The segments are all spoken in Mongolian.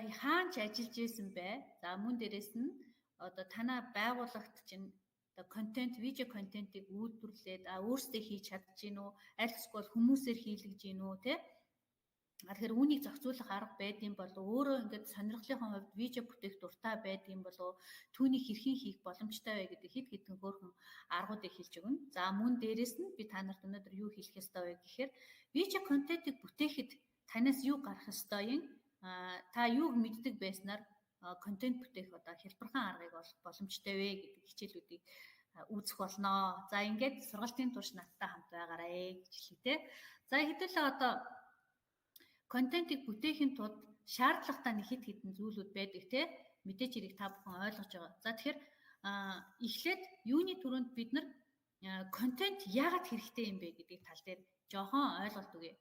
би хаанч ажиллаж исэн бэ? За мөн дээрэс нь одоо танаа байгууллагт чинь одоо контент, видео контентыг үйлдвэрлээд өөрсдөө хийж чадж гин үү? Аль эсвэл хүмүүсээр хийлгэж гин үү, тэ? Тэгэхээр үүнийг зохицуулах арга байдсан бол өөрөө ингээд сонирхлын хувьд видео бүтээх дуртай байдсан бол түүнийг хэрхэн хийх боломжтой вэ гэдэг хэд хэдэн хөөрхөн аргуудыг хэлж өгнө. За мөн дээрэс нь би та нарт өнөөдөр юу хэлэх ёстой вэ гэхээр видео контентыг бүтээхэд танаас юу гарах ёстой юм? Та юуг мэддэг байснаар контент бүтээх одоо хэлбэрхэн аргыг олох боломжтой вэ гэдэг хичээлүүдийг үзэх болно. За ингээд сургалтын турш надтай хамт байгаарай гэж хэлье тэ. За хэдүүлээ одоо контентыг бүтээхийн тулд шаардлагатай нэг хэд хэдэн зүйлүүд байдаг те мэдээж хэрэг та бүхэн ойлгож байгаа. За тэгэхээр эхлээд юуны түрүүнд бид нар контент яагаад хэрэгтэй юм бэ гэдэг тал дээр жоохон ойлголт өгье.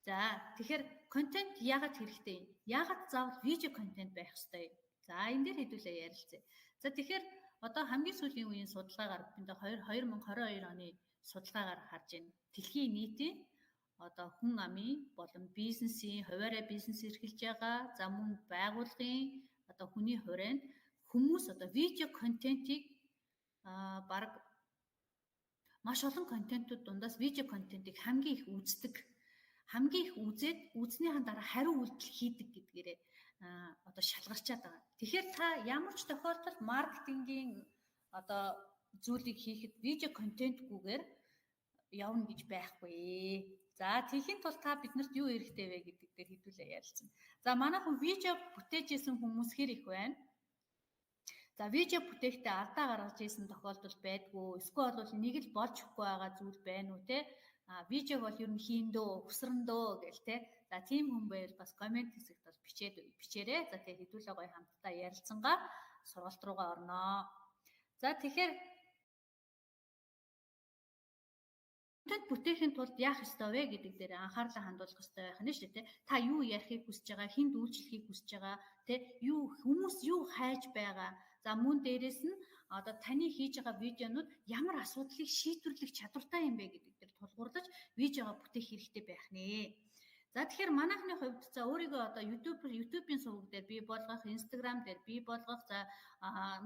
За тэгэхээр контент яагаад хэрэгтэй юм? Яагаад заавал видео контент байх ёстой юм? За энэ дээр хэдүүлээ ярилцъя. За тэгэхээр одоо хамгийн сүүлийн үеийн судалгаагаар бид 2022 оны судалгаагаар харж байна. Дэлхийн нийтийн одоо хүн амын болон бизнесийн хуваарай бизнес эрхэлж байгаа. За мөн байгууллагын одоо хүний хүрээнд хүмүүс одоо видео контентийг баг маш олон контентууд дундаас видео контентийг хамгийн их үздэг, хамгийн их үзээд үзснийхэн дараа хариу үйлдэл хийдэг гэдгээрээ одоо шалгарчаад байгаа. Тэгэхээр та ямар ч тохиолдолд маркетингийн одоо зүйлийг хийхэд видео контентгүйгээр явна гэж байхгүй. За тийхийн тулд та биднэрт юу хэрэгтэй вэ гэдэг дээр хэдүүлээ ярилцсан. За манайхан видео бүтээж исэн хүмүүс хэр их байна? За видео бүтээхдээ алдаа гаргаж исэн тохиолдол байдгүй. Эсвэл бол нэг л болж өгөхгүй байгаа зүйл байна уу те? Видеог бол ер нь хийндөө, өсрөндөө гэл те. За тийм хүн байвал бас комент хэсэгт бол бичээрэй. За тэгээ хэдүүлээ гоё хамтдаа ярилцсангаа сургалт руугаа орноо. За тэгэхээр контент бүтээхийн тулд яах ёстой вэ гэдэг дээр анхаарлаа хандуулах ёстой байх нь шүү дээ. Та юу ярихыг хүсэж байгаа, хинд үйлчлэхийг хүсэж байгаа, тэ юу хүмүүс юу хайж байгаа. За мөн дээрэс нь одоо таны хийж байгаа видеонууд ямар асуудлыг шийдвэрлэх чадвартай юм бэ гэдэг дээр тулгуурлаж видеого бүтээх хэрэгтэй байх нэ. За тэгэхээр манайхны хувьд за өөрийгөө одоо YouTube-ийн суваг дээр бий болгох, Instagram дээр бий болгох, за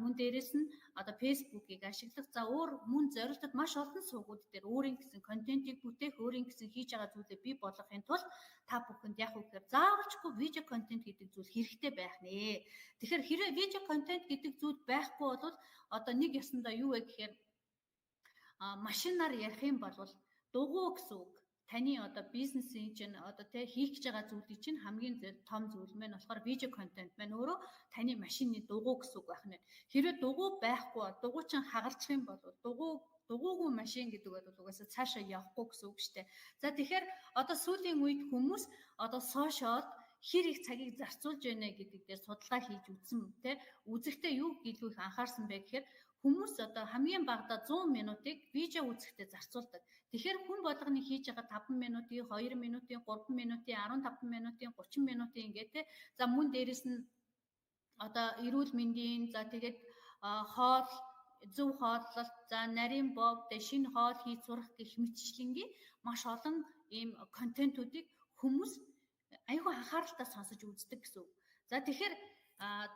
мөн дээрэс нь одоо Facebook-ийг ашиглах, за өөр мөн зорилтод маш олон сувгууд дээр өөрийн гэсэн контентийг бүтээх, өөрийн гэсэн хийж байгаа зүйлээ бий болгохын тулд та бүхэнд яг үгээр заавалчгүй видео контент гэдэг зүйл хэрэгтэй байх нэ. Тэгэхээр хэрвээ видео контент гэдэг зүйл байхгүй бол одоо нэг ёсондоо юу вэ гэхээр машинаар ярих юм бол дугуй гэсэн үг. Таны одоо бизнесийн чинь одоо тэ хийх гэж байгаа зүйлийг чинь хамгийн том зүйл маань болохоор видео контент маань өөрөө таны машины дугуй гэсэн үг байх нь. Хэрвээ дугуй байхгүй, дугуй чинь хагалчих юм бол дугуйгүй машин гэдэг бол угаасаа цаашаа явахгүй гэсэн үг шүү дээ. За тэгэхээр одоо сүүлийн үед хүмүүс одоо сошиалд хэр их цагийг зарцуулж байна гэдэг дээр судалгаа хийж үзсэн тэ үзэхдээ юу илүү их анхаарсан бэ гэхээр хүмүүс одоо хамгийн багадаа 100 минутыг видео үзэхдээ зарцуулдаг. Тэгэхээр хүн болгоны хийж байгаа 5 минутын, 2 минутын, 3 минутын, 15 минутын, 30 минутын ингээд тэ за мөн дээрэс нь одоо эрүүл мэндийн за тэгээд хоол зөв хооллолт за нарийн бов тэ шинэ хоол хийж сурах гэх мэтчлэнгийн маш олон ийм контентуудыг хүмүүс айгүй анхааралтай сонсож үздэг гэсэн үг. За тэгэхээр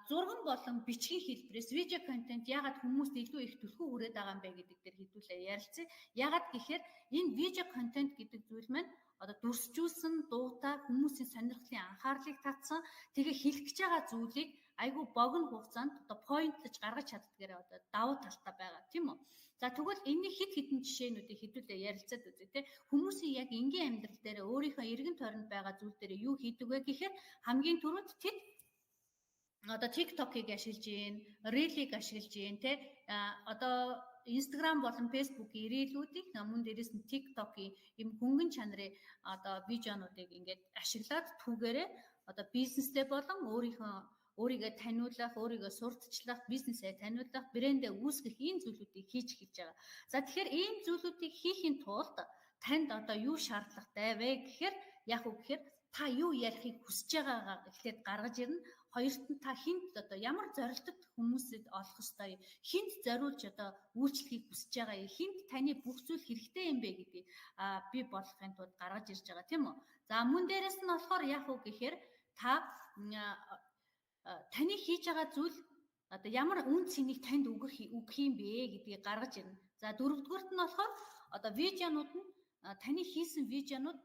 зурган болон бичгийн хэлбэрээс видео контент яагаад хүмүүст илүү их түлхүү хүрээд байгаа юм бэ гэдэг дээр хэдүүлээ ярилцъя. Яагаад гэхээр энэ видео контент гэдэг зүйл маань одоо дүрсжүүлсэн дуутай хүмүүсийн сонирхлын анхаарлыг татсан тэгээ хэлэх гэж байгаа зүйлийг айгүй богино хугацаанд одоо поинтлж гаргаж чаддгаараа одоо давуу талтай байгаа тийм үү. За тэгвэл энэний хэд хэдэн жишээнүүдийг хэдүүлээ ярилцаад үзье те. Хүмүүсийн яг энгийн амьдрал дээр өөрийнхөө эргэн тойронд байгаа зүйл дээр юу хийдэг вэ гэхээр хамгийн түрүүнд тэд одоо TikTok-ыг ашиглаж гин, Reel-ийг ашиглаж гин те. Одоо Instagram болон Facebook-ийн ирээлүүдийг мөн дээрээс нь TikTok-ийн юм хөнгөн чанарын одоо видеонуудыг ингээд ашиглаад түүгээрээ одоо бизнестэй болон өөрийгөө таниулах, өөрийгөө сурталчлах, бизнесээ таниулах, брэндээ үүсгэх ийм зүйлүүдийг хийж эхэлж байгаа. За тэгэхээр ийм зүйлүүдийг хийхин тулд танд одоо юу шаардлагатай вэ гэхээр яг үг гэхээр та юу ярихыг хүсэж байгаагаа эхлээд гаргаж ирнэ. Хоёрт нь та хинт одоо ямар зорилтод хүмүүсэд олох ёстой, хинт зориулж одоо үйлчлэхийг хүсэж байгаа, хинт таны бүх зүйл хэрэгтэй юм бэ гэдгийг бий болгохын тулд гаргаж ирж байгаа тийм үү. За мөн дээрэс нь болохоор яг үг гэхээр та таны хийж байгаа зүйл одоо ямар үн цэнийг танд өгөх юм бэ гэдгийг гаргаж ирнэ. За дөрөвдүгüүрт нь болохоор одоо видеонууд нь таны хийсэн видеонууд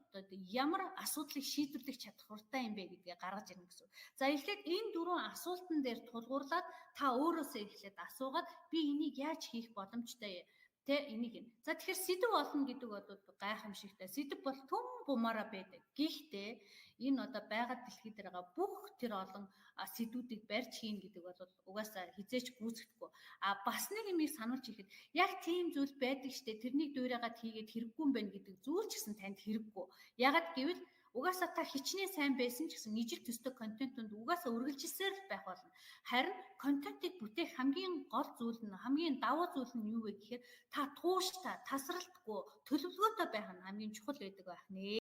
ямар асуудлыг шийдвэрлэх чадвартай юм бэ гэдгийг гаргаж ирнэ гэсэн. За эхлээд энэ дөрвөн асуултан дээр тулгуурлаад та өөрөөсөө эхлээд асуугаад би энийг яаж хийх боломжтой Тэ энийг юм. За тэгэхээр сэдв болно гэдэг бол гайхамшигтай. Сэдв бол түн бумаараа байдаг. Гэхдээ энэ одоо байгаль дэлхий дээр байгаа бүх тэр олон сэдвүүдийг барьж хийн гэдэг бол угаасаа хизээч гүйцэтгэхгүй. Бас нэг юм сануулж ихэд яг тийм зүйл байдаг штэ тэрнийг дуурайгаад хийгээд хэрэггүй юм байна гэдэг зүйл ч гэсэн танд хэрэггүй. Ягаад гэвэл угаасаа та хичнээн сайн байсан ч гэсэн ижил төстэй контентууд угаасаа үргэлжилсээр л байх болно. Харин контентыг бүтээх хамгийн гол зүйл нь хамгийн давуу зүйл нь юу вэ гэхээр та тууштай, тасралтгүй, төлөвлөгөөтэй байх нь хамгийн чухал байдаг байх нэ.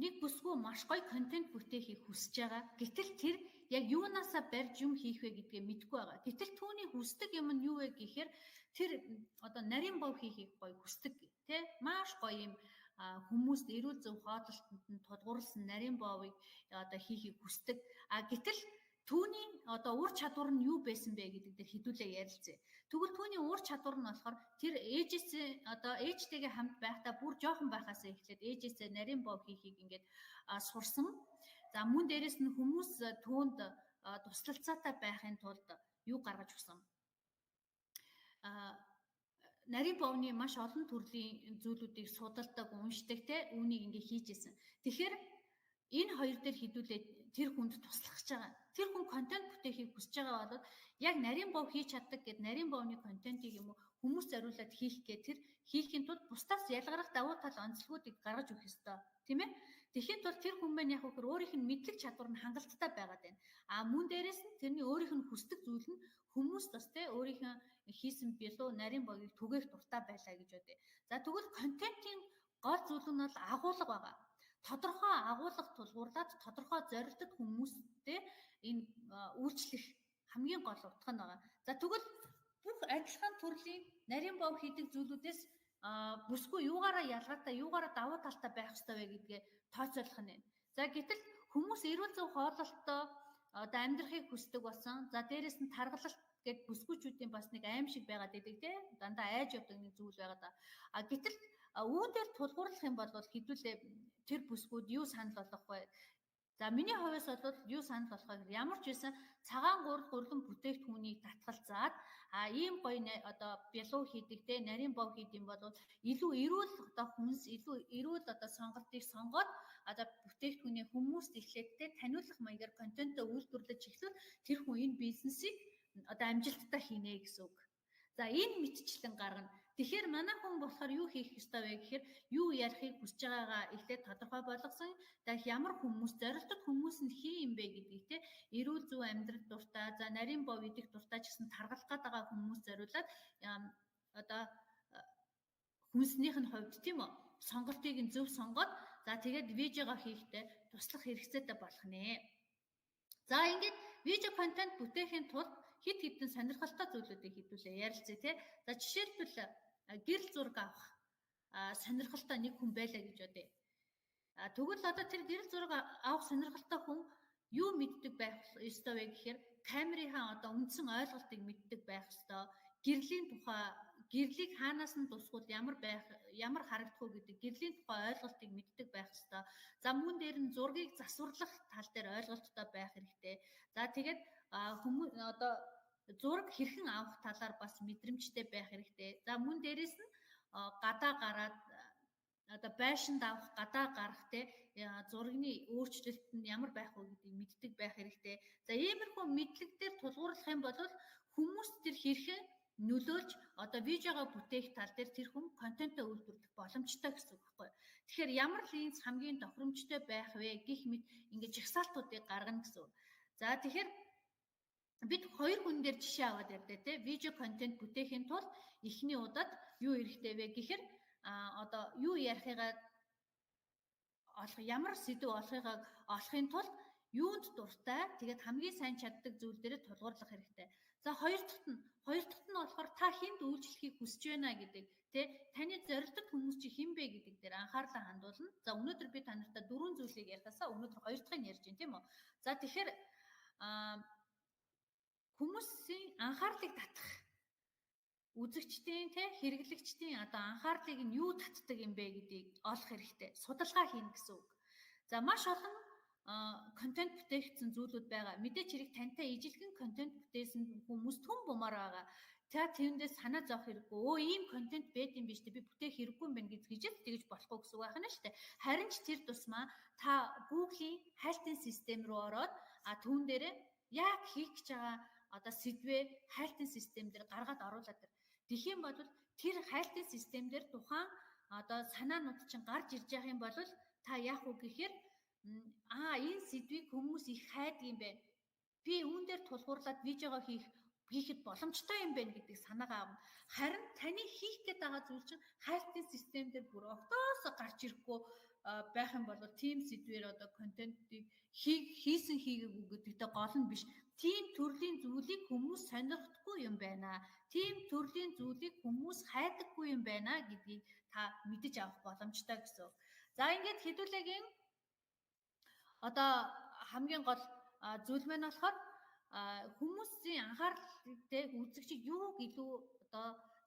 Нэг бүсгүй маш гоё контент бүтээхийг хүсэж байгаа. Гэтэл тэр яг юунаасаа барьж юм хийх вэ гэдгээ мэдэхгүй байгаа. Гэтэл түүний хүсдэг юм нь юу вэ гэхээр тэр одоо нарийн бов хийхийг гоё хүсдэг тий маш гоё юм хүмүүст эрүүл зөв хооллолтод нь тулгуурласан нарийн бовыг одоо хийхийг хүсдэг. Гэтэл түүний одоо ур чадвар нь юу байсан бэ гэдэг дээр хэдүүлээ ярилцъя. Тэгвэл түүний ур чадвар нь болохоор тэр ээжээсээ одоо ээжтэйгээ хамт байхдаа бүр жоохон байхаасаа эхлээд ээжээсээ нарийн бов хийхийг ингээд сурсан. За мөн дээрэс нь хүмүүс түүнд туслалцаатай байхын тулд юу гаргаж өгсөн. Нарийн бовны маш олон төрлийн зүйлүүдийг судалдаг, уншдаг те үүнийг ингээ хийж исэн. Тэгэхээр энэ хоёр дээр хэдүүлээ тэр хүнд туслах гэж байгаа. Тэр хүн контент бүтээхийг хүсэж байгаа бол яг нарийн бов хийж чаддаг гэд нарийн бовны контентийг юм уу хүмүүс зориулаад хийх гэ тэр хийхийн тулд бусдаас ялгарах давуу тал онцлогуудыг гаргаж өгөх ёстой. Тийм ээ? Тэгэхэд бол тэр хүн маань яг хөр өөрийнх нь мэдлэг чадвар нь хангалттай байгаад байна. Мөн дээрэс нь тэрний өөрийнх нь хүсдэг зүйл нь хүмүүс бас те өөрийнхөө хийсэн бэлүү нарийн богийг түгээх дуртай байлаа гэж бодъё. За тэгвэл контентын гол зүйл нь бол агуулга байгаа. Тодорхой агуулга тулгуурлаад тодорхой зорилттой хүмүүстэй энэ үйлчлэх хамгийн гол утга нь байгаа. За тэгвэл бүх адилхан төрлийн нарийн бов хийдэг зүйлүүдээс бүсгүй юугаараа ялгаатай, юугаараа давуу талтай байх ёстой вэ гэдгээ тооцоолох нь. За гэтэл хүмүүс эрүүл зөв хооллолтоо одоо амьдрахыг хүсдэг болсон. За дээрэс нь таргалалт гэд бүсгүйчүүдийн бас нэг аим шиг байгаад идэг те. Дандаа айж явдаг нэг зүйл байгаад. Гэтэл үүн дээр тулгуурлах юм бол хэдүүлээ тэр бүсгүүд юу санал болгох вэ? За миний хувьас бол юу санал болох вэ? Ямар ч байсан цагаан гурлан бүтээгдэхүүнийг татгалзаад ийм гоё одоо бялуу хийдэг те нарийн бов хийдэм бол илүү эрүүл одоо хүнс илүү эрүүл одоо сонголтыг сонгоод одоо бүтээгдэхүүний хүмүүст эхлээд те таниулах маягаар контентоо үйлдвэрлэж эхлүүл тэр хүн энэ бизнесийг одоо амжилттай хийнэ гэсэн үг. За энэ мэтчлэн гаргана. Тэгэхээр манай хүн болохоор юу хийх ёстой вэ гэхээр юу ярихыг хүсэж байгаагаа эхлээд тодорхой болгосон. Тэгэхээр ямар хүмүүс зорилттой хүмүүс нь хий юм бэ гэдгийг те эрүүл зөв амьдрах дуртай, за нарийн бов идэх дуртай ч гэсэн таргалах гэдэг хүмүүс зориулаад одоо хүнснийх нь хувьд тийм үү сонголтыг нь зөв сонгоод за тэгээд видеого хийхдээ туслах хэрэгцээтэй болох нэ. За ингээд видео контент бүтээхийн тулд хит хитэн сонирхолтой зүйлүүдийг хэдүүлээ ярилцъя тий. За жишээлбэл гэрэл зураг авах сонирхолтой нэг хүн байлаа гэж бодъё. Тэгвэл одоо тэр гэрэл зураг авах сонирхолтой хүн юу мэддэг байх ёстой вэ гэхээр камерынхаа одоо үндсэн ойлголтыг мэддэг байх ёстой. Гэрлийн тухай гэрлийг хаанаас нь тусгуул ямар харагдах уу гэдэг гэрлийн тухай ойлголтыг мэддэг байх ёстой. За мөн дээр нь зургийг засварлах тал дээр ойлголттой байх хэрэгтэй. За тэгээд хүмүүс одоо зураг хэрхэн авах талаар бас мэдрэмжтэй байх хэрэгтэй. За мөн дээрээс нь гадаа гараад одоо байшинд авах гадаа гарах те зургийн өөрчлөлт нь ямар байх вэ гэдгийг мэддэг байх хэрэгтэй. За иймэрхүү мэдлэг дээр тулгуурлах юм бол хүмүүс тэр хэрхэн нөлөөлж одоо видеого бүтээх тал дээр тэр хүн контентоо үйлдвэрлэх боломжтой гэсэн үг байхгүй. Тэгэхээр ямар линз хамгийн тохиромжтой байх вэ гэх мэт ингэж жагсаалтуудыг гаргана гэсэн. За тэгэхээр бид хоёр хүн дээр жишээ аваад ярьдаа те видео контент бүтээхийн тулд эхний удаад юу хэрэгтэй вэ гэхээр одоо юу ярихыгаа ямар сэдв олохыгаа олохын тулд юунд дуртай тэгээд хамгийн сайн чаддаг зүйл дээр тулгуурлах хэрэгтэй. За хоёр дахь нь болохоор та хэнд үйлчлэхийг хүсэж байна гэдэг тэ таны зорилттой хүмүүс чи хэн бэ гэдэг дээр анхаарлаа хандуулна. За өнөөдөр би та нартай 4 зүйлийг ярихасаа өнөөдөр хоёр дахьыг ярьж байна тийм үү. За тэгэхээр хүмүүсийн анхаарлыг татах үзэгчдийн тэ хэрэглэгчдийн одоо анхаарлыг нь юу татдаг юм бэ гэдгийг олох хэрэгтэй. Судалгаа хийнэ гэсэн үг. За маш олон контент бүтээгдсэн зүйлүүд байгаа. Мэдээч хэрэг тантай ижилхэн контент бүтээсэн хүмүүс түн бумаар байгаа. Та тэндээс санаа зовох хэрэггүй. Өө ийм контент байд юм биш үү? Би бүтээх хэрэггүй юм байна гэж тэгж болохгүй гэсэн үг байна шүү дээ. Харин ч тэр тусмаа та Google-ийн хайлтын систем рүү ороод түүн дээрээ яг хийх гэж байгаа одоо сэдвээ хайлтын систем дээр гаргаад оруулаад тэр. Тэгэх юм бол тэр хайлтын систем дээр тухайн одоо санаанууд чинь гарч ирж байгаа юм бол та яах вэ гэхээр энэ сэдвийг хүмүүс их хайдаг юм байна. Би үүн дээр тулгуурлаад видеого хийхэд боломжтой юм байна гэдэг санаагаа авна. Харин таны хийх гээд байгаа зүйл чинь хайлтын систем дээр бүр октоосо гарч ирэхгүй байх юм бол team сэдвэр одоо контентыг хийсэн хийгээгүй гэдэгтэй гол нь биш. Team төрлийн зүйлийг хүмүүс сонирхдаггүй юм байна. Team төрлийн зүйлийг хүмүүс хайдаггүй юм байна гэдгийг та мэдэж авах боломжтой гэсэн. За ингээд хэдүүлээгийн одоо хамгийн гол зүйл маань болохоор хүмүүсийн анхаарлыг үзэгчид юуг илүү одоо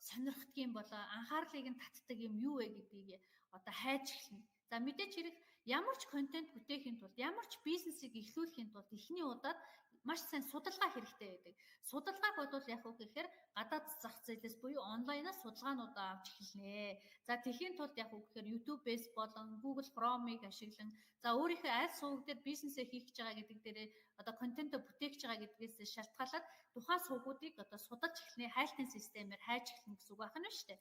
сонирхдаг юм болоо анхаарлыг нь татдаг юм юу вэ гэдгийг одоо хайж эхэлнэ. За мэдээч хэрэг ямар ч контент бүтээхийн тулд ямар ч бизнесийг эхлүүлэхийн тулд эхний удаад маш сайн судалгаа хэрэгтэй байдаг. Судалгааг бодвол яг үг гэхээр гадаад зах зээлээс буюу онлайнаас судалгаануудаа авч эхэлнэ. За тэхийн тулд яг үг гэхээр YouTube-ээс болон Google Chrome-ыг ашиглан за өөрийнхөө аль суваг дээр бизнесээ хийх гэж байгаа гэдэг дээрээ одоо контентоо бүтээх гэж байгаа гэдгээс шалтгаалаад тухайн сувгуудыг одоо судалж эхэлнэ. Хайлтын системээр хайж эхэлнэ гэсэн үг байна шүү дээ.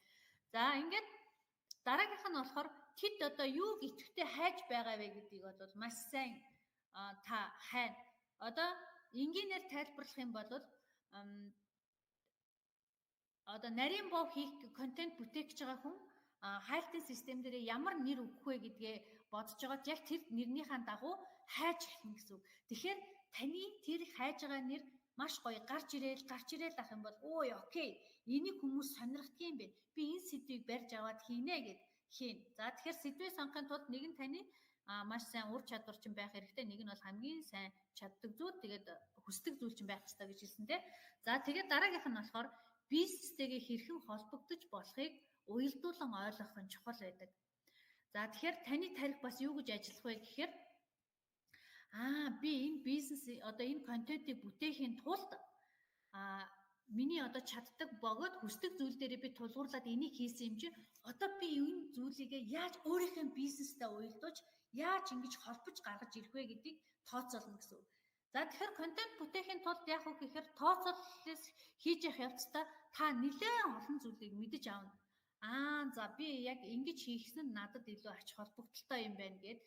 За ингээд дараагийнх нь болохоор тэд одоо юуг идэвхтэй хайж байгаа вэ гэдгийг бол маш сайн та хайна. Одоо энгийнээр тайлбарлах юм бол одоо нарийн бов хийх контент бүтээх гэж байгаа хүн хайлтын систем дээр ямар нэр өгөх вэ гэдгээ бодож байгаа яг тэр нэрнийхээ дагуу хайж эхэлнэ гэсэн үг. Тэгэхээр таны тэр хайж байгаа нэр маш гоё гарч ирээл ах юм бол өө окей энийг хүмүүс сонирхдаг юм бэ. Би энэ сэдвийг барьж аваад хийнэ гэд хийн. За тэгэхээр сэдвээ сонгохын тулд нэг нь таны маш сайн ур чадвар чинь байх хэрэгтэй. Нэг нь бол хамгийн сайн чаддаг зүйл тэгээд хүсдэг зүйл чинь байх хэрэгтэй гэж хэлсэн тийм. За тэгээд дараагийнх нь болохоор бизнестэйгээ хэрхэн холбогдож болохыг уялдуулан ойлгох нь чухал байдаг. За тэгэхээр таны тарих бас юу гэж ажиллах вэ гэхээр би энэ бизнес одоо энэ контентыг бүтээхийн тулд миний одоо чаддаг богод хүсдэг зүйл дээр би тулгуурлаад энийг хийсэн юм чи одоо би энэ зүйлийгээ яаж өөрийнхөө бизнестэй уялдуулж яаж ингэж холбож гаргаж ирэх вэ гэдгийг тооцоолно гэсэн үг. За тэгэхээр контент бүтээхийн тулд яг үг гэхээр тооцооллоос хийж явах явцдаа та нэлээд олон зүйлийг мэдэж авна. За би яг ингэж хийхсэн нь надад илүү ач холбогдолтой юм байна гэд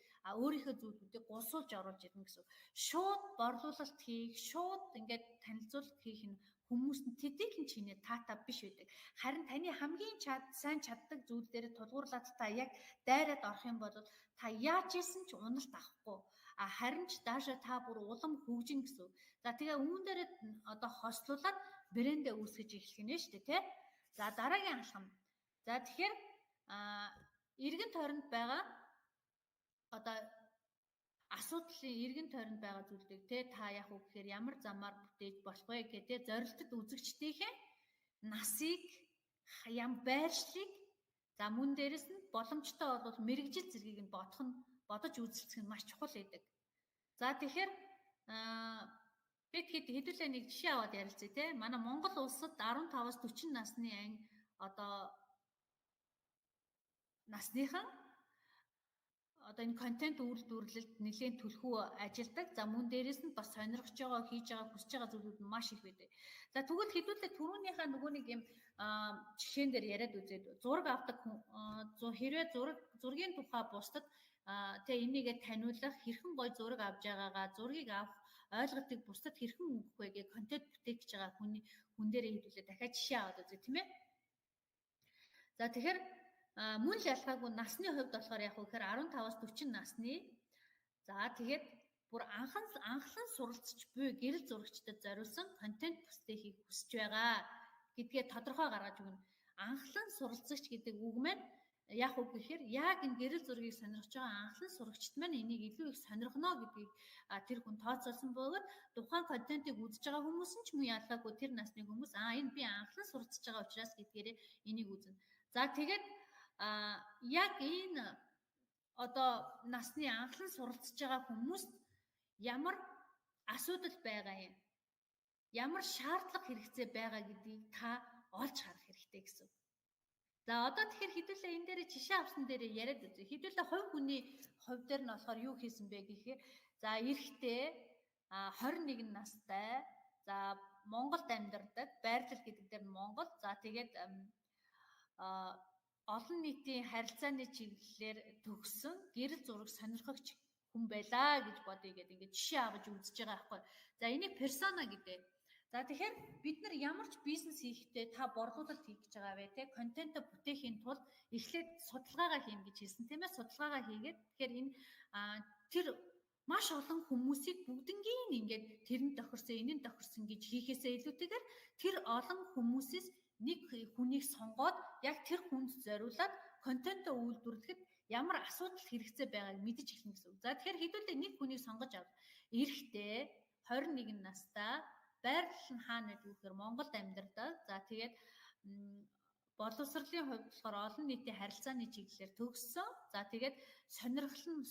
өөрийнхөө зүйлүүдийг гусуулж оруулж ирнэ гэсэн. Шууд борлуулалт хийх, шууд ингээд танилцуулга хийх нь хүмүүст нь тэдний чинээ таата биш байдаг. Харин таны хамгийн сайн чаддаг зүйл дээр тулгуурлаад та яг дайраад орох юм бол та яаж ийсэн ч уналт авахгүй. Харин ч даашаа та бүр улам хөгжин гэсэн. За тэгээ үүн дээр одоо хослуулаад брэндээ үүсгэж эхлэх нь шүү дээ, тий? За дараагийн алхам. За тэгэхээр эргэн тойронд байгаа одоо асуудлын эргэн тойронд байгаа зүйлийг те та яг үг гэхээр ямар замаар бүтээж болох вэ гэдэг зорилтод үзэгчдийнхээ насыг байршлыг за мөн дээрэс нь боломжтой бол мэрэгжил зэргийг нь бодож үзэлцэх нь маш чухал байдаг. За тэгэхээр бид хэдүүлээ нэг жишээ аваад ярилцъя те. Манай Монгол улсад 15-аас 40 насны анги одоо насныхан одоо энэ контент үйлдвэрлэлд нэлээд түлхүү ажилдаг. За мөн дээрэс нь бас сонирхож байгаа, хийж байгаа, хүсэж байгаа зүйлүүд нь маш их байдаг. За тэгвэл хэдүүлээ түрүүнийхээ нөгөө нэг юм жишээн дээр яриад үзээд зураг авдаг хүн хэрвээ зургийн тухай бусдад тэгээ энийгээ таниулах, хэрхэн гоё зураг авж байгаагаа, зургийг авах ойлголтыг бусдад хэрхэн өгөх вэ гэх контент бүтээх гэж байгаа хүн дээрээ хэдүүлээ дахиад жишээ аваад үзье тийм ээ. За тэгэхээр мөн л ялгаагүй насны хувьд болохоор яг үхээр 15-аас 40 насны. За тэгээд бүр анхлан суралцж буй гэрэл зурагчдад зориулсан контент постыг хийх хүсэж байгаа гэдгээ тодорхой гаргаж өгнө. Анхлан суралцагч гэдэг үг маань яг үг гэхээр яг энэ гэрэл зургийг сонирхож байгаа анхлан сурагчд маань энийг илүү их сонирхно гэдгийг тэр хүн тооцоолсон бөгөөд тухайн контентыг үзэж байгаа хүмүүс нь ч мөн ялгаагүй тэр насны хүмүүс энэ би анхлан суралцж байгаа учраас гэдгээр энийг үзнэ. За тэгээд яг энэ одоо насны анхлан суралцж байгаа хүмүүст ямар асуудал байгаа юм? Ямар шаардлага хэрэгцээ байгаа гэдгийг та олж харах хэрэгтэй гэсэн. За одоо тэгэхээр хэдүүлээ энэ дээр жишээ авсан дээр яриад үзье. Хэдүүлээ хувь хүний хувь дээр нь болохоор юу хийсэн бэ гэхээр за эрэгтэй 21 настай за Монголд амьдардаг байрлал гэдэг дээр нь Монгол за тэгээд олон нийтийн харилцааны чиглэлээр төгссөн гэрэл зураг сонирхогч хүн байлаа гэж бодъё гэдэг ингээд жишээ аваж үзэж байгаа байхгүй. За энийг персона гэдэг. За тэгэхээр бид нар ямар ч бизнес хийхдээ та борлуулалт хийх гэж байгаа вэ те контент бүтээхийн тулд эхлээд судалгаагаа хийнэ гэж хэлсэн тийм ээ судалгаагаа хийгээд тэгэхээр энэ тэр маш олон хүмүүсийг бүгднгийн ингээд тэрэнд тохирсон энэнд тохирсон гэж хийхээсээ илүүтэйгээр тэр олон хүмүүсээс нэг хүнийг сонгоод яг тэр хүнд зориулаад контентоо үйлдвэрлэхэд ямар асуудал хэрэгцээ байгааг мэдэж эхэлнэ гэсэн үг. За тэгэхээр хэдүүлээ нэг хүнийг сонгож авах. Эрэгтэй 21 настай байрлал нь хаана гэдэг вэ гэхээр Монголд амьдардаг. За тэгээд боловсролын хувьд болохоор олон нийтийн харилцааны чиглэлээр төгссөн. За тэгээд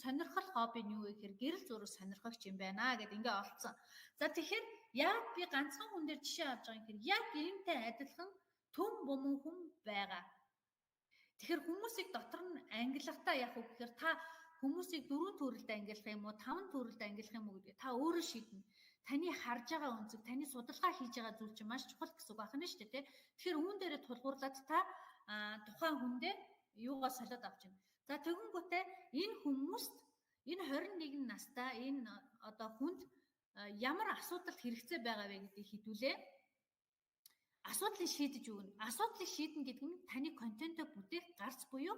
сонирхол хобби нь юу вэ гэхээр гэрэл зураг сонирхогч юм байна гэд ингээ олцсон. За тэгэхээр яг би ганцхан хүн дээр жишээ авч байгаа юм гэхээр яг энэтэй адилхан төм буман хүн байгаа. Тэгэхээр хүмүүсийг дотор нь ангилахтаа яг үг гэхээр та хүмүүсийг 4 төрөлд ангилах юм уу 5 төрөлд ангилах юм уу гэдэг та өөрөө шийднэ. Таны харж байгаа үнцэг, таны судалгаа хийж байгаа зүйл чинь маш чухал гэсэн үг байна шүү дээ, тий. Тэгэхээр үүн дээрээ тулгуурлаад та тухайн хүндээ юугаа солиод авч байна. За тэгэнгүүтээ энэ хүмүүст энэ 21 настай энэ одоо хүнд ямар асуудалд хэрэгцээ байгаа вэ гэдгийг хэдүүлээ. Асуудлыг шийдэж өгнө. Асуудлыг шийднэ гэдэг нь таны контентоо бүтээх гарц буюу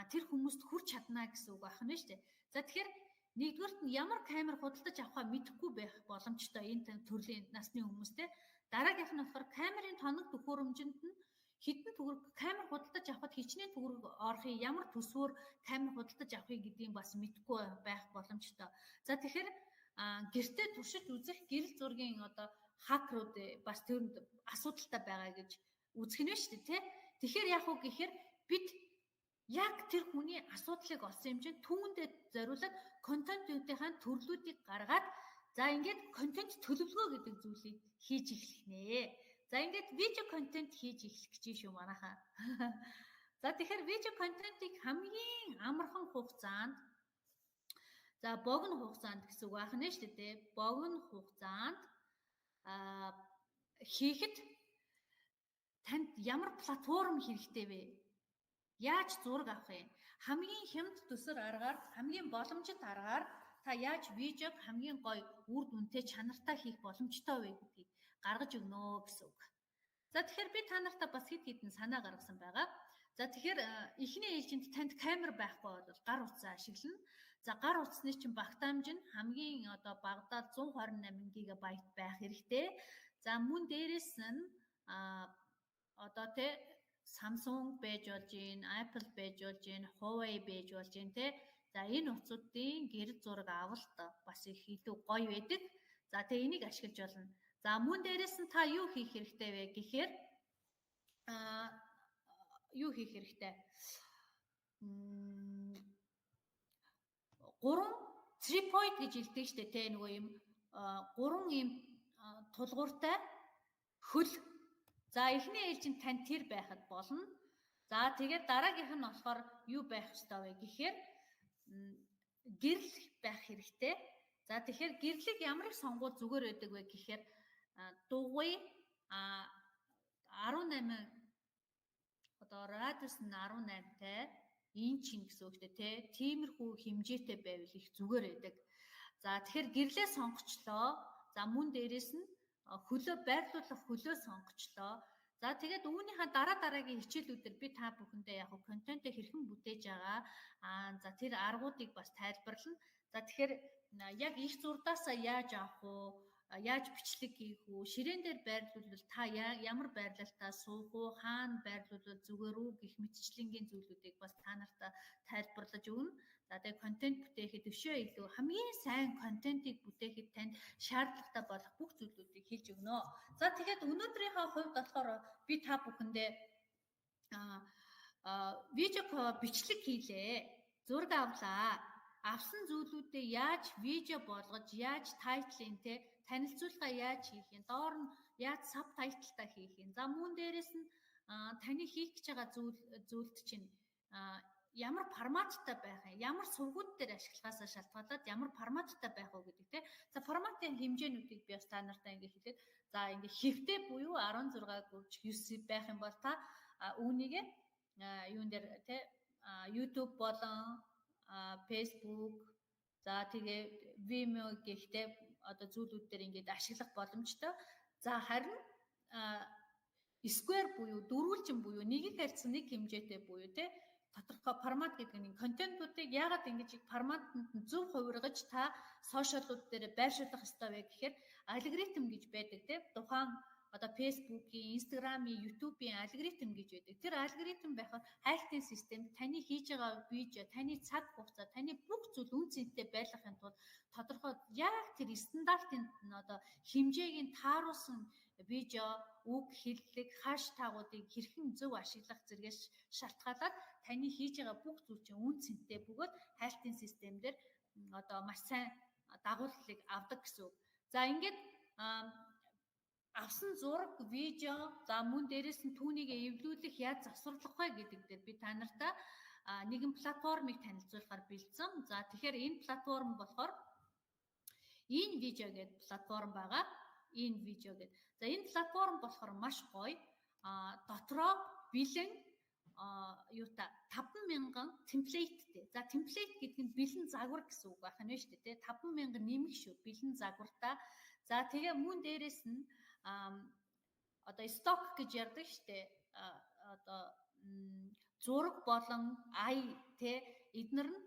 тэр хүмүүст хүрч чадна гэсэн үг байна шүү дээ. За тэгэхээр нэгдүгээрт нь ямар камер худалдаж авахаа мэдэхгүй байх боломжтой энэ төрлийн насны хүмүүстэй. Дараагийнх нь болохоор камерын тоног төхөөрөмжөнд нь хэдэн төгрөг камер худалдаж авахд хичнээн төгрөг орохыг ямар төсвөөр камер худалдаж авахыг гэдгийг бас мэдэхгүй байх боломжтой. За тэгэхээр гэртээ туршиж үзэх гэрэл зургийн одоо хакерууд бас төрөнд асуудалтай байгаа гэж үзэх нь шүү дээ, тий. Тэгэхээр яг уу гэхээр бид яг тэр хүний асуудлыг олсон юм чинь түүндээ зориулаад контентынхаа төрлүүдийг гаргаад за ингээд контент төлөвлөгөө гэдэг зүйлийг хийж эхлэх нэ. За ингээд видео контент хийж эхлэх гэж шүү манайхаа. За тэгэхээр видео контентыг хамгийн амархан хугацаанд за богино хугацаанд гэсэн үг байна шүү дээ. Богино хугацаанд хийхэд танд ямар платформ хэрэгтэй вэ? Яаж зураг авах юм? Хамгийн хямд төсөр аргаар, хамгийн боломжит аргаар та яаж видеог хамгийн гоё үр дүнтэй чанартай хийх боломжтой вэ гэдгийг гаргаж өгнө гэсэн үг. За тэгэхээр би та нартай бас хэд хэдэн санаа гаргасан байгаа. За тэгэхээр эхний ээлжинд танд камер байхгүй бол гар утсаа ашиглана. За гар утасны чинь багтаамж нь хамгийн одоо багадаа 128 ГБ байх хэрэгтэй. За мөн дээрэс нь одоо тэ Samsung байж болж гин, Apple байж болж гин, Huawei байж болж гин тэ. За энэ утсуудын гэрэл зураг авалт бас их илүү гоё байдаг. За тэгээ энийг ашиглаж болно. За мөн дээрэс нь та юу хийх хэрэгтэй вэ гэхээр юу хийх хэрэгтэй? 3 point гэж хэлдэг штэ тэ нөгөө юм 3 юм тулгууртай хөл. За эхний ээлжинд тань тэр байхад болно. За тэгээд дараагийнх нь болохоор юу байх ёстой вэ гэхээр гэрэл байх хэрэгтэй. За тэгэхээр гэрлийг ямар их сонгуул зүгээр байдаг вэ гэхээр дугуй 18 одоо радиус нь 18-тай инч гэсэн үгтэй тий. Тиймэрхүү хэмжээтэй байвал их зүгээр байдаг. За тэгэхээр гэрлээ сонгочлоо. За мөн дээрэс нь хөлөө байрлуулах хөлөө сонгочлоо. За тэгээд үүнийхээ дараагийн хичээлүүдээр би та бүхэндээ яг контентыг хэрхэн бүтээж байгаа за тэр аргуудыг бас тайлбарлана. За тэгэхээр яг их зурдаасаа яаж авах уу? Яаж бичлэг хийх үү? Ширээн дээр байрлуулвал та ямар байрлалтаа суух уу? Хаана байрлуулвал зүгээр үү гэх мэтчлэнгийн зүйлүүдийг бас та нарт тайлбарлаж өгнө. За тэгээ контент бүтээхэд өшөө илүү хамгийн сайн контентийг бүтээхэд танд шаардлагатай болох бүх зүйлүүдийг хэлж өгнө. За тэгэхээр өнөөдрийнхөө хувьд болохоор би та бүхэндээ видео бичлэг хийлээ. Зураг авлаа. Авсан зүйлүүдээ яаж видео болгож, яаж тайтлын танилцуулга яаж хийх юм, доор нь яаж сабтайтлтай хийх юм. За мөн дээрэс нь таны хийх гэж байгаа зүйлд чинь ямар форматтай байх юм, ямар сувгууд дээр ашиглахаасаа шалтгаалаад ямар форматтай байх уу гэдэг те. За форматын хэмжээнүүдийг би бас та нартай ингээ хэлээд за ингээ хэвтэй буюу 16:9 байх юм бол та үүнийг юун дээр те YouTube болон Facebook за тэгээ Vimeo гэхтэй одоо зүйлүүд дээр ингээд ашиглах боломжтой. За харин Square буюу дөрвөлжин буюу нэгийг харьцан нэг хэмжээтэй буюу те тодорхой формат гэдэг нь контентуудыг яагаад ингэж форматанд зөв хувиргаж та сошиалууд дээр байршуулах ёстой вэ гэхээр алгоритм гэж байдаг те тухайн одоо Facebook-ийн, Instagram-ийн, YouTube-ийн алгоритм гэж байдаг. Тэр алгоритм байхад хайлтын систем таны хийж байгаа видео, таны цаг хугацаа, таны бүх зүйл үн цэнтэй байлгахын тулд тодорхой яг тэр стандартын одоо хэмжээг нь тааруулсан видео, үг, хэллэг, хаштагуудыг хэрхэн зөв ашиглах зэрэгс шалтгаалаад таны хийж байгаа бүх зүйл чинь үн цэнтэй бөгөөд хайлтын системээр одоо маш сайн дагууллыг авдаг гэсэн үг. За ингээд авсан зураг, видео, за мөн дээрэс нь түүнийг эвлүүлэх яаж завсарлах вэ гэдэг дээр би та нартай нэгэн платформыг танилцуулахаар бэлдсэн. За тэгэхээр энэ платформ болохоор энэ видео гэдэг платформ байгаа. Энэ видео гэдэг. За энэ платформ болохоор маш гоё. Дотроо бэлэн юута 50000 темплейттэй. За темплейт гэдэг нь бэлэн загвар гэсэн үг байх нь шүү дээ. 50000 нэмэх шүү. Бэлэн загвартаа. За тэгээ мөн дээрэс нь одоо сток гэж ярддаг штэ одоо зураг болон ай эднэр нь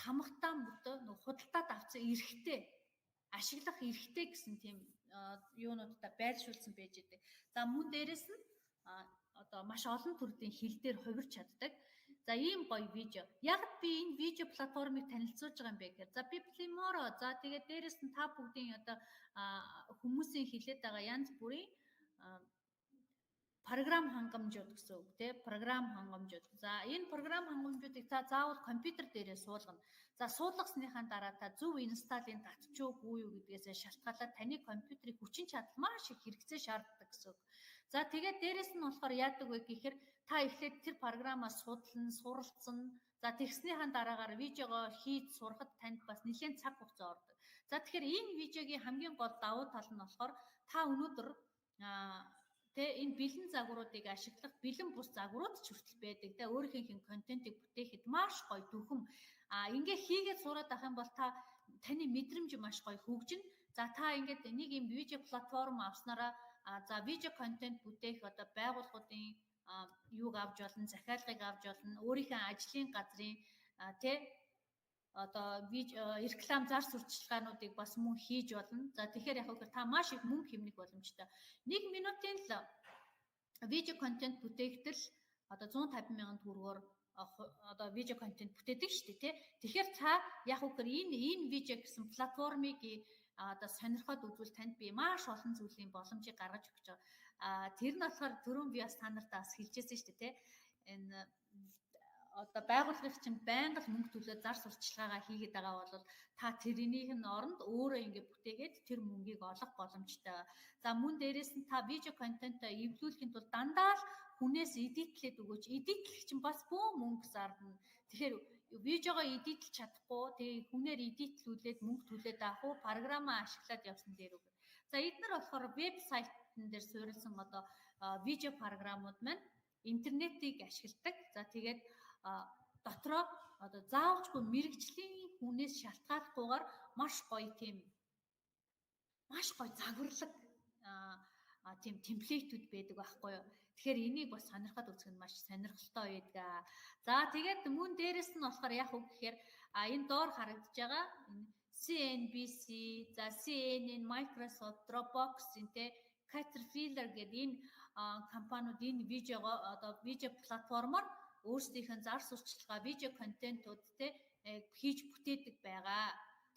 тамхтаа мөртөө нэг худалдаад авсан эрхтэй ашиглах эрхтэй гэсэн тийм юунуудтай байршуулсан байж байгаа. За мөн дээрэс нь одоо маш олон төрлийн хэл дээр хувирч чаддаг. За ийм гоё видео. Яг би энэ видео платформыг танилцуулж байгаа юм бэ гэхээр за би Plimoro за тэгээд дээрэс нь та бүгдийн одоо хүмүүсийн хэлээд байгаа янз бүрийн програм хангамжууд гэсэн үг тий програм хангамжууд. За энэ програм хангамжуудыг та заавал компьютер дээрээ суулгана. За суулгасныхаа дараа та зөв инсталлын татчихгүй юу гэдгээс шалтгаалаад таны компьютерийн хүчин чадал маш их хэрэгцээ шаарддаг гэсэн үг. За тэгээд дээрэс нь болохоор яадаг вэ гэхээр та эхлээд тэр програмаа судлан, суралцсан. За тэгснийхаа дараагаар видеого хийж сурахад танд бас нэлээд цаг хугацаа ордог. За тэгэхээр энэ видеогийн хамгийн гол давуу тал нь болохоор та өнөөдөр энэ бэлэн загваруудыг ашиглах бэлэн бус загварууд ч хүртэл байдаг. Өөрийнхөө контентыг бүтээхэд маш гоё дүрхэм. Ингээ хийгээд сураад авах юм бол таны мэдрэмж маш гоё хөгжинэ. За та ингээд нэг юм видео платформ авснараа за видео контент бүтээх одоо байгууллагуудын юуг авч болно, захиалгыг авч болно, өөрийнхөө ажлын газрын одоо реклам зар сурталчилгаануудыг бас мөн хийж болно. За тэгэхээр яг та маш их мөнгө хэмнэх боломжтой. 1 минутын л видео контент бүтээхдээ одоо 150,000 төгрөгөөр одоо видео контент бүтээдэг шүү дээ тий. Тэгэхээр та яг энэ видео гэсэн платформыг одоо сонирхоод үзвэл танд би маш олон зүйлийн боломжийг гаргаж өгч байгаа. Тэр нь болохоор түрүүн би бас та нартаа бас хэлжсэн шүү дээ тий. Энэ одоо байгууллагын чинь байнга л мөнгө төлөө зар сурталчилгаагаа хийгээд байгаа бол та тэрнийх нь оронд өөрөө ингэ бүтээгээд тэр мөнгийг олох боломжтой. За мөн дээрэс нь та видео контентоо эвлүүлэхийн тулд дандаа л хүнээс эдитлээд өгөөч. Эдитлэх чинь бас бөө мөнгө зардна. Тэгэхээр видеогоо эдитлж чадахгүй тэгээ хүнээр эдитлүүлээд мөнгө төлөөд авах уу програмаа ашиглаад явсан дээр үг. За эдгээр болохоор вебсайтн дээр суурилсан одоо видео програмууд маань интернетийг ашигладаг. За тэгээд дотроо одоо заавчгүй мэрэгжлийн хүнээс шалтгааллахгүйгээр маш гоё тийм маш гоё загварлаг тийм темплейтүүд байдаг байхгүй юу. Тэгэхээр энийг бас сонирхоод үзэх нь маш сонирхолтой байдаг. За тэгээд мөн дээрэс нь болохоор яг үг гэхээр энэ доор харагдаж байгаа энэ CNBC, за CNN, Microsoft, Dropbox энтэй Caterpillar гэдэг энэ компаниуд энэ видеого одоо видео платформоор өөрсдийнх нь зар сурталчилгаа видео контентууд те хийж бүтээдэг байгаа.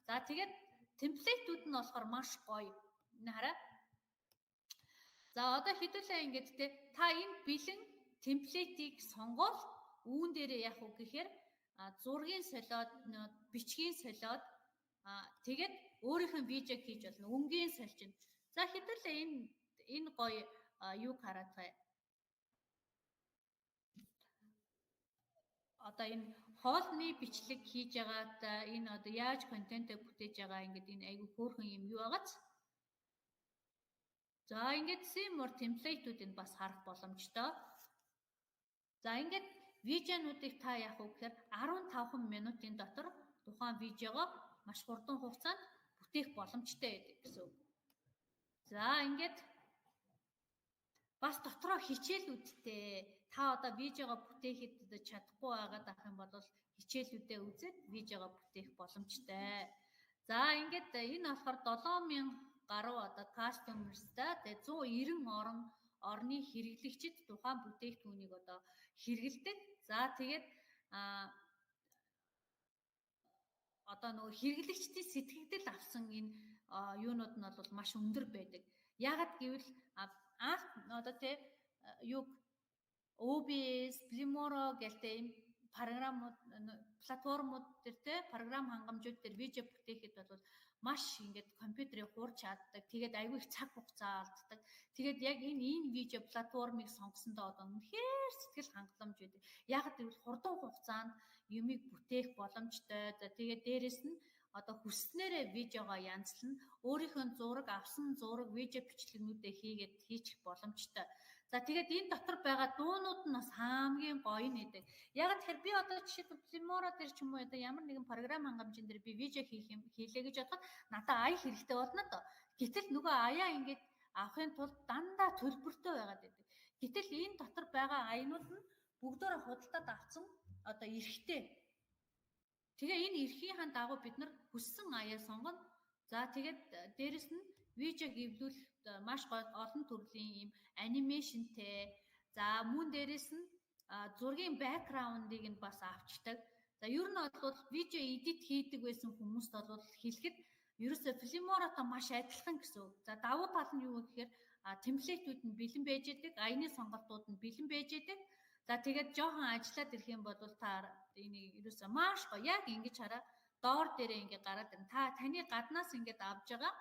За тэгээд темплейтүүд нь болохоор маш гоё. Энэ хараа. За одоо хэдүүлээ ингэж те та энэ бэлэн темплейтийг сонгоод үүн дээрээ яг үг гэхээр зургийн солиод бичгийн солиод тэгээд өөрийнх нь видео хийж болно. Өнгийн соличин. За хэдүүлээ энэ гоё юу хараад байгаа. Одоо энэ хоолны бичлэг хийж байгаад энэ одоо яаж контент бүтээж байгаа ингээд энэ айгүй хөөрхөн юм юу байгааз. За ингээд Seymour темплейтүүдийг бас харах боломжтой. За ингээд видеонуудыг та яг үгээр 15 минутын дотор тухайн видеого маш хурдан хугацаанд бүтээх боломжтой байдаг гэсэн үг. За ингээд бас дотроо хичээлүүдтэй та одоо видеого бүтээхэд чадахгүй байгаад ах юм бол хичээлүүдээ үзээд видеого бүтээх боломжтой. За ингээд энэ болохоор 7000 гаруй одоо customers-тай 190 орны хэрэглэгчид тухайн бүтээгдэхүүнийг одоо хэрэгэлдэг. За тэгээд одоо нөгөө хэрэглэгчдийн сэтгэгдэл авсан энэ юунууд нь бол маш өндөр байдаг. Яагад гэвэл анх одоо тэ юу OBS, Filmora гэлтэй энэ програмууд платформуд дээр тэ програм хангамжууд дээр видео бүтээхэд бол маш ингээд компьютерыг хуурч чаддаг. Тэгээд айгүй их цаг хугацаа алддаг. Тэгээд яг энэ видео платформыг сонгосондоо одоо үнэхээр сэтгэл хангаламж байдаг. Яг гэвэл хурдан хугацаанд юмыг бүтээх боломжтой. Тэгээд дээрэс нь одоо хүснээрээ видеого янзлан өөрийнхөө зураг авсан зураг видео бичлэгнүүдээ хийчих боломжтой. За тэгээд энэ дотор байгаа дуунууд нь бас хамгийн гоё нэдэг. Яг тэгэхээр би одоо жишээлбэл Filmora дээр ч юм уу одоо ямар нэгэн програм хангамжин дээр би видео хийлээ гэж бодоход надад ая хэрэгтэй болно доо. Гэтэл нөгөө аяа ингээд авахын тулд дандаа төлбөртэй байгаад байдаг. Гэтэл энэ дотор байгаа аянууд нь бүгдөө худалдаад авсан одоо эрхтэй. Тэгээ энэ эрхийн дагуу бид нар хүссэн аяа сонгоно. За тэгээд дээрэс нь видео гэвлүүлэх маш олон төрлийн юм анимашнтэй. За мөн дээрэс нь зургийн бэкграундыг нь бас авчдаг. За ер нь бол видео эдит хийдэг байсан хүмүүст бол хэлэхэд ерөөсөө Filmora-тай маш адилхан гэсэн үг. За давуу тал нь юу гэхээр темплейтүүд нь бэлэн байж идэг, аяны сонголтууд нь бэлэн байж идэг. За тэгээд жоохон ажиллаад ирэх юм бол та энийг ерөөсөө маш гоё яг ингэж хараа доор дээрээ ингэ гараад ирнэ. Таны гаднаас ингэж авж байгаа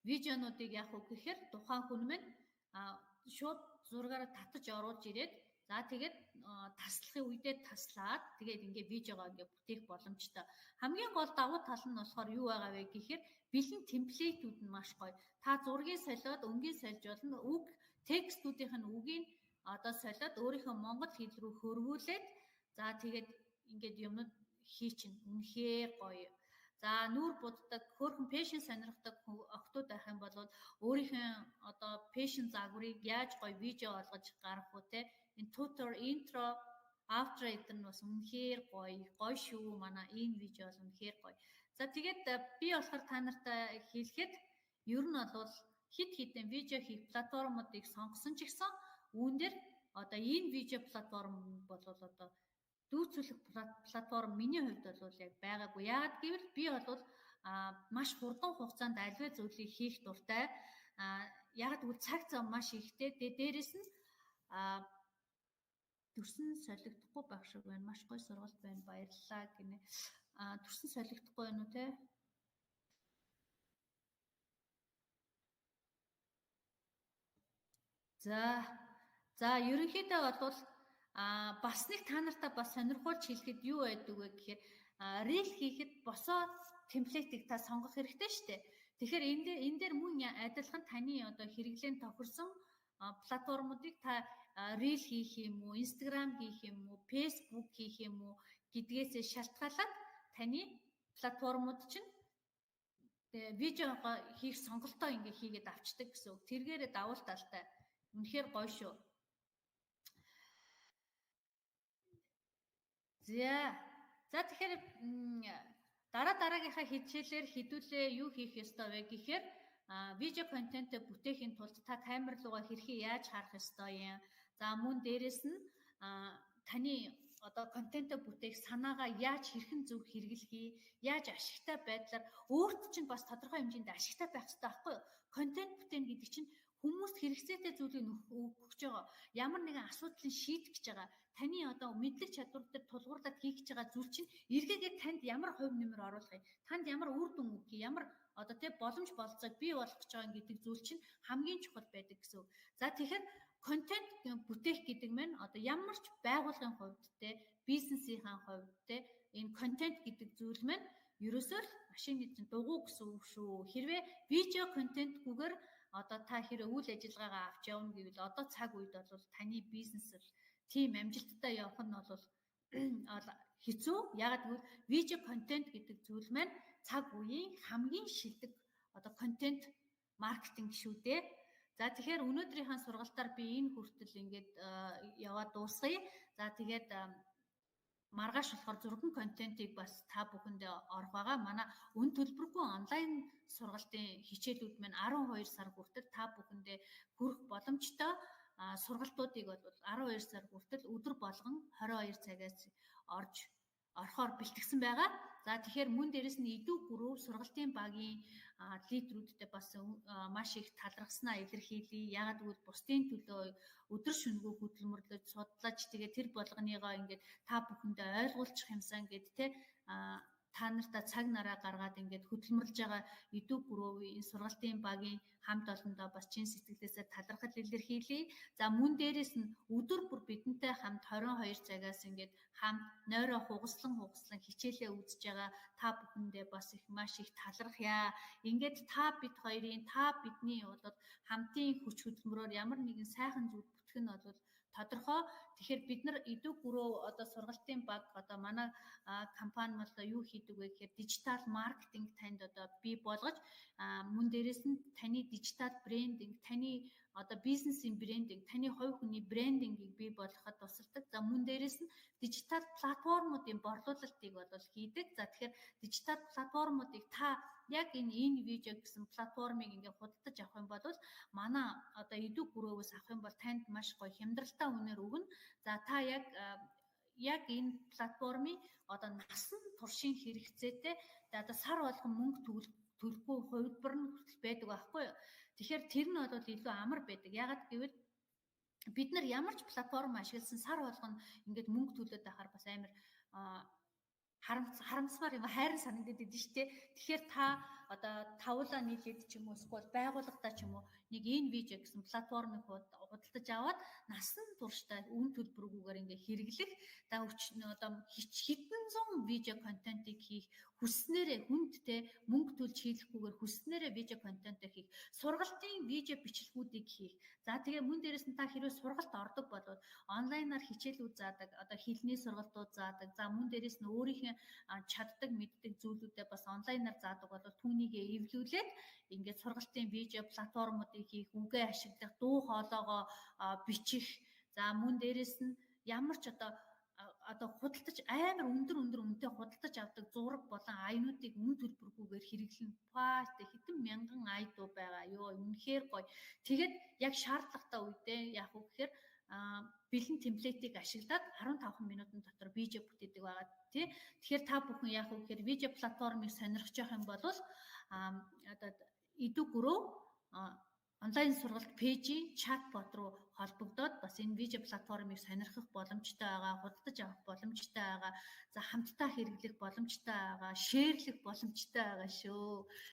видеонуудыг яг үг гэхээр тухайн хүн минь шууд зургаараа татаж оруулж ирээд за тэгээд таслахын үедээ таслаад тэгээд ингээ видеогоо ингээ бүтээх боломжтой. Хамгийн гол давуу тал нь болохоор юу байгаа вэ гэхээр бэлэн темплейтүүд нь маш гоё. Та зургийг солиод өнгийн сольж болно. Үг текстүүдийнх нь үгийг одоо солиод өөрийнхөө монгол хэл рүү хөрвүүлээд за тэгээд ингээд юмнууд хийчин үнэхээр гоё. За нүүр буддаг хөөрхөн пэшн сонирхдаг охтууд байх юм бол өөрийнхөө одоо пэшн загварыг яаж гоё видео олгож гаргах уу те энэ tutor intro after эдгээр нь бас үнэхээр гоё шүү. Манай энэ видео бол үнэхээр гоё. За тэгээд би болохоор та нартай хэлэхэд ер нь бол хит хитэн видео хийх платформуудыг сонгосон ч гэсэн үүн дээр одоо энэ видео платформ бол одоо дүүцүүлэх платформ миний хувьд бол яг байгаагүй. Яагаад гэвэл би бол маш хурдан хугацаанд аливаа зүйлийг хийх дуртай. Яагаад гэвэл цаг зав маш ихтэй. Дээрээс нь төрсөн солигдохгүй байх шиг байна. Маш гоё сургалт байна. Баярлалаа гинэ. Төрсөн солигдохгүй байна уу те? За ерөнхийдөө бол бас нэг та нартай бас сонирхуулж хэлэхэд юу байдаг вэ гэхээр рил хийхэд босоо темплейтийг та сонгох хэрэгтэй шүү дээ. Тэгэхээр энэ дээр мөн адилхан таны одоо хэрэглэн тохирсон платформуудыг та рил хийх юм уу, Instagram хийх юм уу, Facebook хийх юм уу гэдгээс шалтгаалаад таны платформуд чинь видео хийх сонголтоо ингээ хийгээд авчдаг гэсэн үг. Тэргээрээ давуу талтай Үнэхээр гоё шүү. За тэгэхээр дараагийнхаа хичээлээр хэдүүлээ юу хийх ёстой вэ гэхээр видео контент бүтээхийн тулд та камер руугаа хэрхэн яаж харах ёстой юм. За мөн дээрэс нь таны одоо контент бүтээх санаагаа яаж хэрхэн зөв хэрэглэхий, яаж ашигтай байдлаар өөрт чинь бас тодорхой хэмжээнд ашигтай байх хэрэгтэй байхгүй юу? Контент бүтээн гэдэг чинь хүмүүст хэрэгцээтэй зүйлийг өгч байгаа. Ямар нэгэн асуудлыг шийдэх гэж байгаа. Таны одоо мэдлэг чадвар дээр тулгуурлаад хийх гэж байгаа зүйл чинь эргээгээ танд ямар хувь нэмэр оруулахыг, танд ямар үр дүн өгөхийг, ямар одоо тэг боломж болцоог бий болгох гэж байгаа гэдэг зүйл чинь хамгийн чухал байдаг гэсэн. За тэгэхээр контент бүтээх гэдэг нь одоо ямар ч байгууллагын хувьд те бизнесийн хувьд те энэ контент гэдэг зүйл маань ерөөсөө л машины чинь дугуй гэсэн үг шүү. Хэрвээ видео контентгүйгээр одоо та хэрэг үйл ажиллагаагаа авч явна гэвэл одоо цаг үед бол таны бизнес тийм амжилттай явах нь бол хэцүү. Ягаад гэвэл видео контент гэдэг зүйл маань цаг үеийн хамгийн шилдэг одоо контент маркетинг шүү дээ. За тэгэхээр өнөөдрийнхээ сургалтаар би энэ хүртэл ингээд яваад дуусгая. За тэгээд маргааш болохоор зургийн контентийг бас та бүхэндээ орох байгаа. Манай үн төлбөргүй онлайн сургалтын хичээлүүд маань 12 сар хүртэл та бүхэндээ хүрэх боломжтой. Сургалтуудыг бол 12 сар хүртэл өдөр болгон 22 цагаас орохоор бэлтгэсэн байгаа. За тэгэхээр мөн дээрэс нь идэв гүрүү сургалтын багийн лидерүүдтэй бас маш их талархснаа илэрхийлье. Яагаад гэвэл бусдын төлөө өдөр шөнөгүй хөдөлмөрлөж судлаж тэгээд тэр болгоныгоо ингээд та бүхэндээ ойлгуулчих юмсан гэд те та нартаа цаг нараа гаргаад ингээд хөдөлмөрлж байгаа идэв гүрүүгийн энэ сургалтын багийн хамт олондоо бас чин сэтгэлээсээ талархал илэрхийлье. За мөн дээрэс нь өдөр бүр бидэнтэй хамт 22 цагаас ингээд хамт нойроо хугаслан хичээлээ үзэж байгаа та бүхэндээ бас их маш их талархъя. Ингээд та бидний болоод хамтын хүч хөдөлмөрөөр ямар нэгэн сайхан зүйл бүтгэх нь бол тодорхой. Тэгэхээр бид нар идэв гүрөө одоо сургалтын баг одоо манай компани бол юу хийдэг вэ гэхээр дижитал маркетинг танд одоо бий болгож мөн дээрэс нь таны дижитал брендинг, таны одоо бизнесийн брендинг, таны хувь хүний брендингийг бий болгоход тусалдаг. За мөн дээрэс нь дижитал платформуудын борлуулалтыг бол хийдэг. За тэгэхээр дижитал платформуудыг та яг энэ видео гэсэн платформыг ингээд худалдаж авах юм бол манай одоо идэв гүрөөс авах юм бол танд маш гоё хямдралтай үнээр өгнө. За та яг энэ платформыг одоо насан туршийн хэрэгцээтэй одоо сар болгон мөнгө төлөхгүй хувилбар нь байдаг байхгүй юу. Тэгэхээр тэр нь бол илүү амар байдаг. Ягаад гэвэл бид нар ямар ч платформ ашигласан сар болгоно ингээд мөнгө төлөөд байхаар бас амар харамсмаар юм хайрын санагдаад идэв шүү дээ. Тэгэхээр та одоо тавлаа нийлээд ч юм уу эсвэл байгууллагатай ч юм уу нэг энэ видео гэсэн платформыг худалдаж аваад насан туршдаа үн төлбөргүйгээр ингээ хэрэглэх одоо хитэн зуун видео контентыг хийх хүснээрээ хүндтэй мөнгө төлж хийлэхгүйгээр хүснээрээ видео контентыг хийх, сургалтын видео бичлэгүүдийг хийх. За тэгээ мөн дээрэс нь та хэрвээ сургалт ордог болоод онлайнаар хичээлүүд заадаг, одоо хэлний сургалтууд заадаг. За мөн дээрэс нь өөрийнхөө чаддаг мэддэг зүйлүүдээ бас онлайнаар заадаг бол түүнийгээ эвлүүлээд ингээд сургалтын видео платформуудыг хийх, үгээ ашиглах, дуу хоолойгоо бичих. За мөн дээрэс нь ямар ч одоо худалдаж амар өндөр үнэтэй худалдаж авдаг зураг болон аянуудыг үн төлбөргүйгээр хэрэглэн хэдэн мянган ай дуу байгаа. Йоо үнэхээр гоё. Тэгээд яг шаардлагатай үедээ яах вэ гэхээр бэлэн темплейтийг ашиглаад 15 минутын дотор видео бүтээдэг байгаа тий. Тэгэхээр та бүхэн яах вэ гэхээр видео платформыг сонирхож явах юм бол одоо идэв гүрөө онлайн сургалт пэйжийн чатбот руу холбогдоод бас энэ видео платформыг сонирхох боломжтой байгаа, худалдаж авах боломжтой байгаа, за хамтдаа хэрэглэх боломжтой байгаа, шеэрлэх боломжтой байгаа шүү.